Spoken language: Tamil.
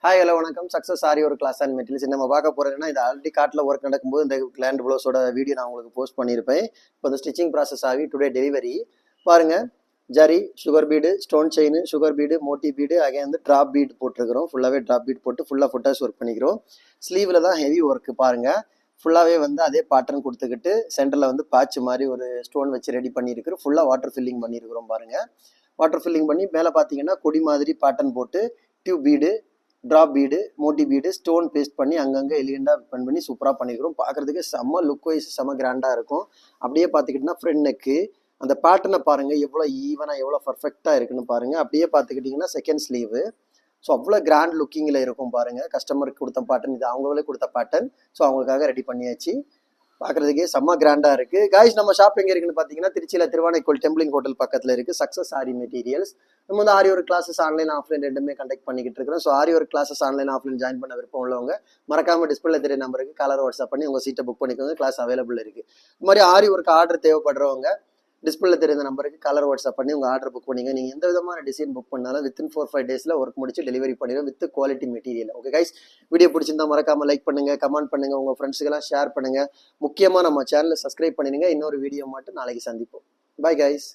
ஹாய் ஹலோ வணக்கம். சக்ஸஸ் ஆரி ஒரு கிளாஸ் அண்ட் மெட்டீரியல்ஸ் நம்ம பார்க்க போகிறதுன்னா, இது ஆல்ரெடி காட்டில் ஒர்க் நடக்கும்போது இந்த கிளாண்ட் ப்ளவுஸோட வீடியோ நான் உங்களுக்கு போஸ்ட் பண்ணியிருப்பேன். இப்போ இந்த ஸ்டிச்சிங் ப்ராசஸ் ஆகி டுடே டெலிவரி பாருங்கள். Zari, sugar bead, stone chain, sugar bead, moti bead, again வந்து ட்ராப் பீட் போட்டிருக்கிறோம். ஃபுல்லாகவே ட்ராப் பீட் போட்டு ஃபுல்லாக ஃபுட்டாஸ் ஒர்க் பண்ணிக்கிறோம். ஸ்லீவில் தான் ஹெவி ஒர்க்கு பாருங்கள். ஃபுல்லாகவே வந்து அதே பேட்டர்ன் கொடுத்துக்கிட்டு சென்டரில் வந்து பேட்ச் மாதிரி ஒரு ஸ்டோன் வச்சு ரெடி பண்ணியிருக்கிறோம். ஃபுல்லாக வாட்டர் ஃபில்லிங் பண்ணியிருக்கிறோம் பாருங்கள். வாட்டர் ஃபில்லிங் பண்ணி மேலே பார்த்தீங்கன்னா கொடி மாதிரி பேட்டர்ன் போட்டு tube bead, drop bead, moti bead, stone paste பண்ணி அங்கங்கே எலிகண்டாக பண்ணி சூப்பராக பண்ணிக்கிறோம். பார்க்குறதுக்கு செம்ம லுக் வைஸ் செம்ம கிராண்டாக இருக்கும். அப்படியே பார்த்துக்கிட்டிங்கன்னா ஃப்ரண்ட் நெக்கு அந்த பேட்டர்னை பாருங்கள் எவ்வளோ ஈவனாக எவ்வளோ பர்ஃபெக்டாக இருக்குன்னு பாருங்கள். அப்படியே பார்த்துக்கிட்டிங்கன்னா செகண்ட் ஸ்லீவு ஸோ அவ்வளோ கிராண்ட் லுக்கிங்கில் இருக்கும் பாருங்கள். கஸ்டமருக்கு கொடுத்த பேட்டர்ன் இது அவங்களே கொடுத்த பேட்டர்ன். ஸோ அவங்களுக்காக ரெடி பண்ணியாச்சு. பார்க்குறதுக்கே செம்ம கிராண்டாக இருக்குது. காய்ஸ் நம்ம ஷாப் எங்கே இருக்குன்னு பார்த்தீங்கன்னா திருச்சியில் திருவானைக்கோள் டெம்பிளிங் ஹோட்டல் பக்கத்தில் இருக்குது. Success aari materials. நம்ம வந்து aari work classes online offline ரெண்டுமே கண்டக்ட் பண்ணிக்கிட்டு இருக்கிறோம். So aari work classes online offline join பண்ண விருப்பம் உள்ளவங்க மறக்காமல் டிஸ்பிளே தெரிய நம்பருக்கு கலர் வாட்ஸ்அப் பண்ணி உங்கள் சீட்டை புக் பண்ணிக்கோங்க. கிளாஸ் அவைலபிள் இருக்குது. இது மாதிரி ஆரி ஒர்க் ஆர்டர் தேவைப்படுறவங்க டிஸ்பிளே தெரிந்த நம்பருக்கு கலர் வாட்ஸ்அப் பண்ணி உங்கள் ஆர்டர் புக் பண்ணிங்க. நீங்கள் எந்த விதமான டிசைன் புக் பண்ணாலும் வித்தின் 4-5 டேஸில் ஒர்க் முடிச்சு டெலிவரி பண்ணிடுவோம் with quality material. Okay guys, video பிடிச்சிருந்தா மறக்காமல் லைக் பண்ணுங்கள், கமெண்ட் பண்ணுங்கள், உங்கள் ஃப்ரெண்ட்ஸுக்கெல்லாம் ஷேர் பண்ணுங்கள். முக்கியமாக நம்ம சேனலை சப்ஸ்கிரைப் பண்ணிடுங்க. இன்னொரு வீடியோ மட்டும் நாளைக்கு சந்திப்போம். Bye guys.